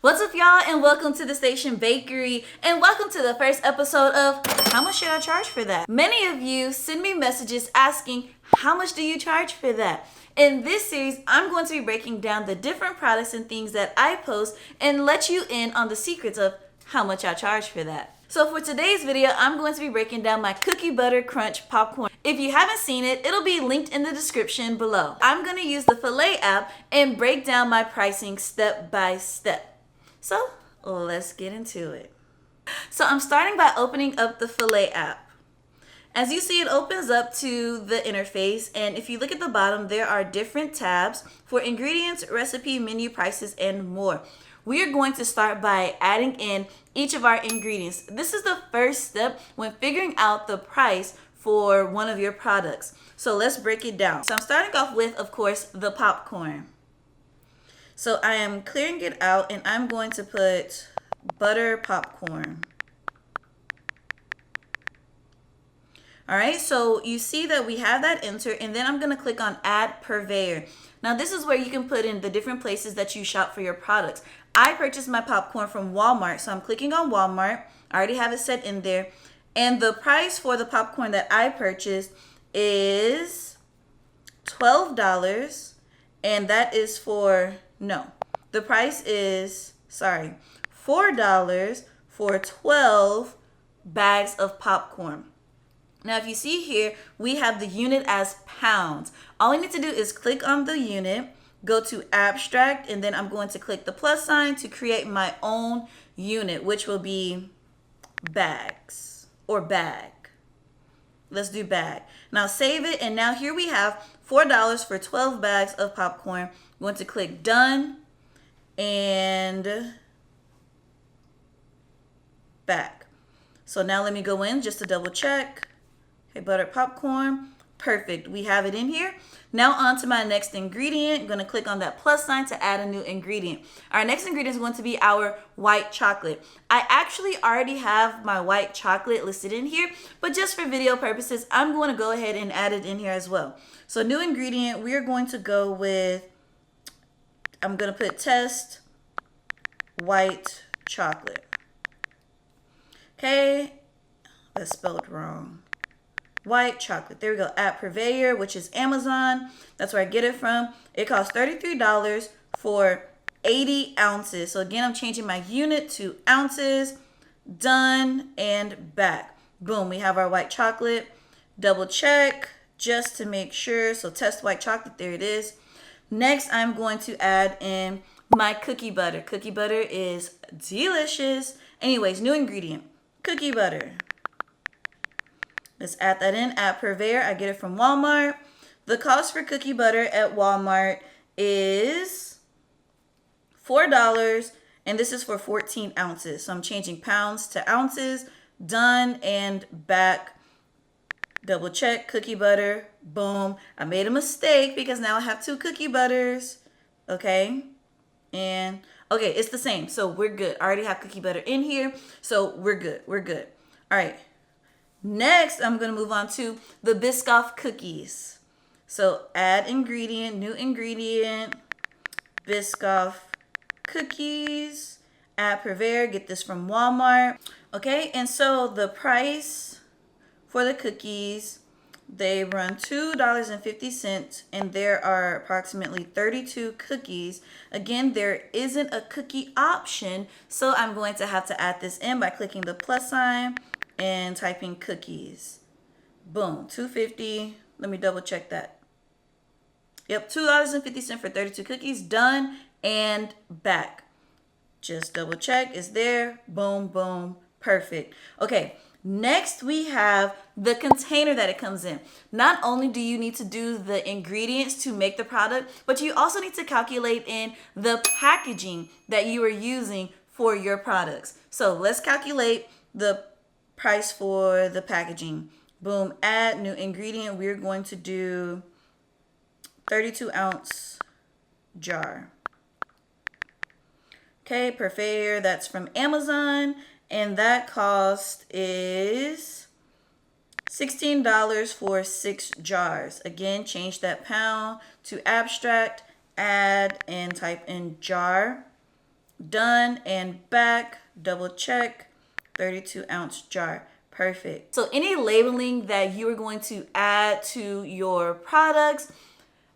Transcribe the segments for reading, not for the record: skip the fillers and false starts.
What's up, y'all, and welcome to the Station Bakery, and welcome to the first episode of How Much Should I Charge for That? Many of you send me messages asking, how much do you charge for that? In this series, I'm going to be breaking down the different products and things that I post and let you in on the secrets of how much I charge for that. So for today's video, I'm going to be breaking down my Cookie Butter Crunch popcorn. If you haven't seen it, it'll be linked in the description below. I'm going to use the Fillet app and break down my pricing step by step. So let's get into it. So I'm starting by opening up the Fillet app. As you see, it opens up to the interface, and if you look at the bottom, there are different tabs for ingredients, recipe, menu, prices, and more. We are going to start by adding in each of our ingredients. This is the first step when figuring out the price for one of your products. So let's break it down. So I'm starting off with, of course, the popcorn. So I am clearing it out, and I'm going to put butter popcorn. All right, so you see that we have that entered, and then I'm going to click on Add Purveyor. Now, this is where you can put in the different places that you shop for your products. I purchased my popcorn from Walmart, so I'm clicking on Walmart. I already have it set in there. And the price for the popcorn that I purchased is $12, and that is for, no, the price is, $4 for 12 bags of popcorn. Now, if you see here, we have the unit as pounds. All we need to do is click on the unit, go to abstract, and then I'm going to click the plus sign to create my own unit, which will be bags or bag. Let's do bag. Now save it, and now here we have $4 for 12 bags of popcorn. I'm going to click done and back. So now let me go in just to double check. Okay, buttered popcorn. Perfect. We have it in here. Now on to my next ingredient. I'm going to click on that plus sign to add a new ingredient. Our next ingredient is going to be our white chocolate. I actually already have my white chocolate listed in here, but just for video purposes, I'm going to go ahead and add it in here as well. So new ingredient, we're going to go with, I'm going to put test white chocolate. Okay, that's spelled wrong. White chocolate. There we go. At Purveyor, which is Amazon. That's where I get it from. It costs $33 for 80 ounces. So again, I'm changing my unit to ounces. Done and back. Boom. We have our white chocolate. Double check just to make sure. So test white chocolate. There it is. Next, I'm going to add in my cookie butter. Cookie butter is delicious. Anyways, new ingredient. Cookie butter. Let's add that in at Purveyor. I get it from Walmart. The cost for cookie butter at Walmart is $4, and this is for 14 ounces. So I'm changing pounds to ounces. Done and back. Double check cookie butter. Boom. I made a mistake because now I have two cookie butters. Okay. And okay, it's the same. So we're good. I already have cookie butter in here. So we're good. We're good. All right. Next, I'm going to move on to the Biscoff cookies. So add ingredient, new ingredient, Biscoff cookies, at Purveyor, get this from Walmart. Okay, and so the price for the cookies, they run $2.50, and there are approximately 32 cookies. Again, there isn't a cookie option, so I'm going to have to add this in by clicking the plus sign and typing cookies. Boom, $2.50. Let me double check that. Yep, $2.50 for 32 cookies. Done and back. Just double check. It's there. Boom, boom. Perfect. Okay, next we have the container that it comes in. Not only do you need to do the ingredients to make the product, but you also need to calculate in the packaging that you are using for your products. So let's calculate the price for the packaging. Boom, add new ingredient. We're going to do 32 ounce jar. Okay, Purveyor, that's from Amazon, and that cost is $16 for 6 jars. Again, change that pound to abstract, add, and type in jar. done and back, double check, 32-ounce jar. Perfect. So any labeling that you are going to add to your products,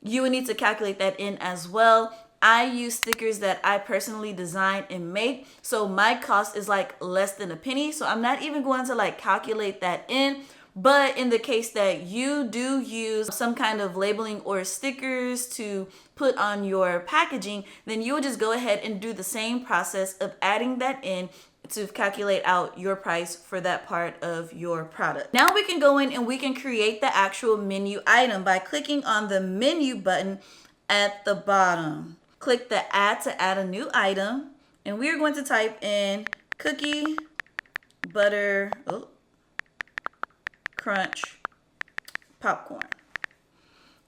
you would need to calculate that in as well. I use stickers that I personally design and make, so my cost is like less than a penny, so I'm not even going to like calculate that in. But in the case that you do use some kind of labeling or stickers to put on your packaging, then you would just go ahead and do the same process of adding that in to calculate out your price for that part of your product. Now we can go in and we can create the actual menu item by clicking on the menu button at the bottom. Click the add to add a new item, and we're going to type in cookie butter crunch popcorn.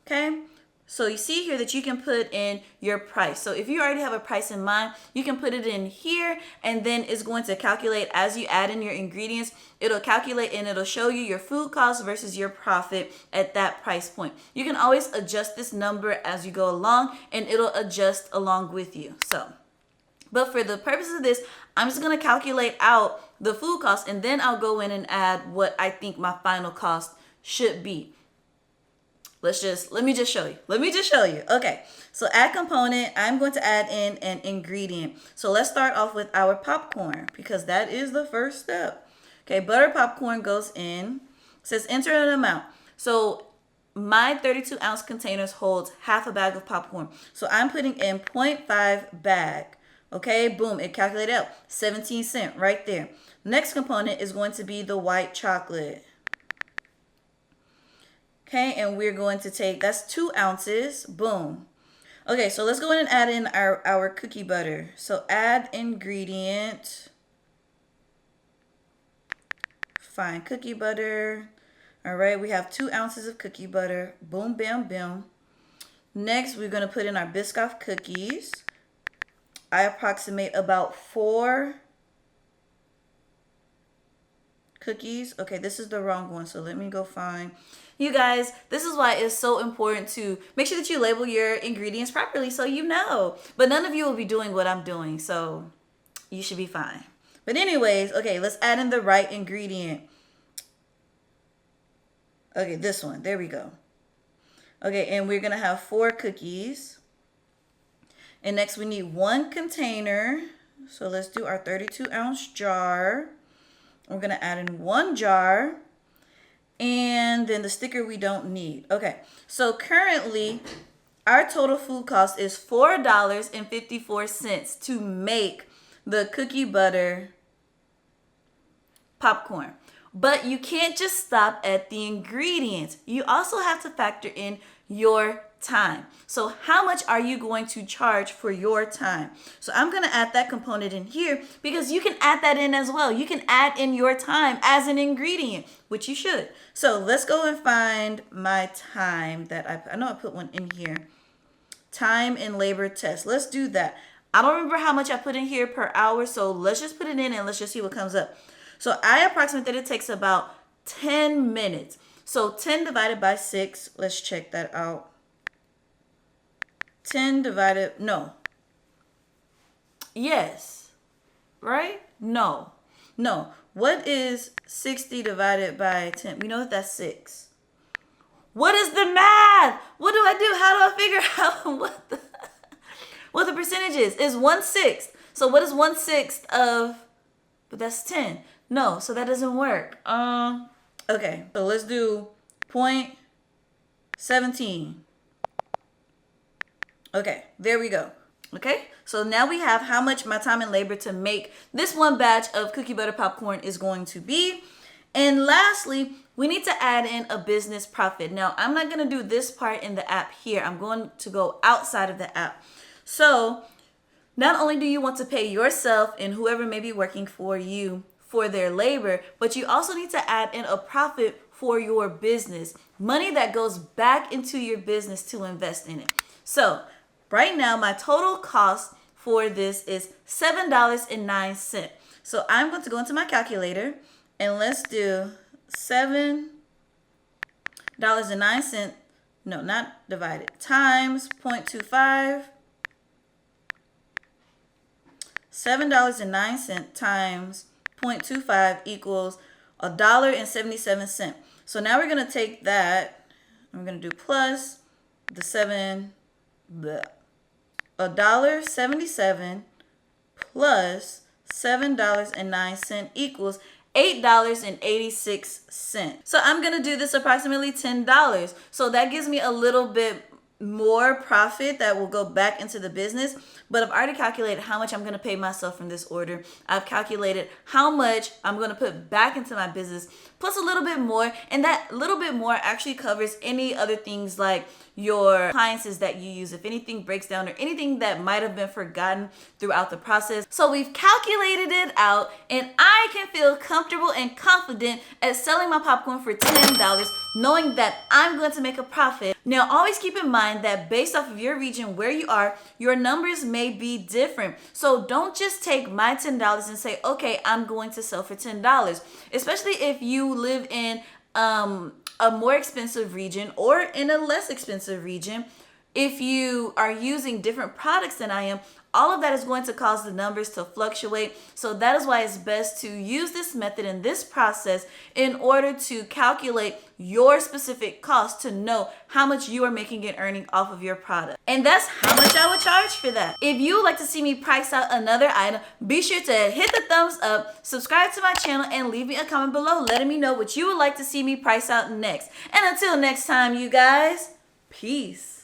Okay, so you see here that you can put in your price. So if you already have a price in mind, you can put it in here, and then it's going to calculate as you add in your ingredients. It'll calculate and it'll show you your food cost versus your profit at that price point. You can always adjust this number as you go along, and it'll adjust along with you. But for the purposes of this, I'm just going to calculate out the food cost, and then I'll go in and add what I think my final cost should be. Let me just show you. Okay, so add component, I'm going to add in an ingredient. So let's start off with our popcorn, because that is the first step. Okay, butter popcorn goes in. It says enter an amount. So my 32-ounce containers holds half a bag of popcorn. So I'm putting in 0.5 bag. Okay, boom, it calculated out 17 cents right there. Next component is going to be the white chocolate. Okay, and we're going to take, that's 2 ounces, boom. Okay, so let's go in and add in our cookie butter. So add ingredient, find cookie butter. All right, we have 2 ounces of cookie butter, boom, bam, bam. Next, we're gonna put in our Biscoff cookies. I approximate about 4 cookies. Okay, this is the wrong one, so let me go find. You guys, this is why it's so important to make sure that you label your ingredients properly so you know. But none of you will be doing what I'm doing, so you should be fine. But anyways, okay, let's add in the right ingredient. Okay, this one, there we go. Okay, and we're gonna have 4 cookies. And next we need 1 container. So let's do our 32-ounce jar. We're gonna add in 1 jar. And then the sticker we don't need. Okay, so currently our total food cost is $4.54 to make the cookie butter popcorn. But you can't just stop at the ingredients. You also have to factor in your time. So how much are you going to charge for your time? So I'm going to add that component in here because you can add that in as well. You can add in your time as an ingredient, which you should. So let's go and find my time that I know I put one in here. Time and labor test. Let's do that. I don't remember how much I put in here per hour, so let's just put it in and let's just see what comes up. So I approximate that it takes about 10 minutes. So 10 divided by 6, let's check that out. 10 divided, no. Yes. Right? No. No. What is 60 divided by 10? We know that that's 6. What is the math? What do I do? How do I figure out what the percentage is? It's 1/6. So what is 1/6 of, but that's 10. No, so that doesn't work. Okay, so let's do 0.17. Okay, there we go. Okay, so now we have how much my time and labor to make this one batch of cookie butter popcorn is going to be. And lastly, we need to add in a business profit. Now, I'm not going to do this part in the app here. I'm going to go outside of the app. So not only do you want to pay yourself and whoever may be working for you for their labor, but you also need to add in a profit for your business, money that goes back into your business to invest in it. So right now, my total cost for this is $7.09. So I'm going to go into my calculator and let's do $7.09. No, not divided, times 0.25. $7.09 times 0.25 equals $1.77. So now we're going to take that, and we're going to do plus the $1.77 plus $7.09 equals $8.86. So I'm going to do this approximately $10. So that gives me a little bit more profit that will go back into the business. But I've already calculated how much I'm going to pay myself from this order. I've calculated how much I'm going to put back into my business, plus a little bit more. And that little bit more actually covers any other things like your appliances that you use, if anything breaks down or anything that might have been forgotten throughout the process. So we've calculated it out, and I can feel comfortable and confident at selling my popcorn for $10, knowing that I'm going to make a profit. Now, always keep in mind that based off of your region, where you are, your numbers may be different. So don't just take my $10 and say, okay, I'm going to sell for $10, especially if you live in a more expensive region or in a less expensive region. If you are using different products than I am, all of that is going to cause the numbers to fluctuate. So that is why it's best to use this method and this process in order to calculate your specific cost to know how much you are making and earning off of your product. And that's how much I would charge for that. If you would like to see me price out another item, be sure to hit the thumbs up, subscribe to my channel, and leave me a comment below letting me know what you would like to see me price out next. And until next time, you guys, peace.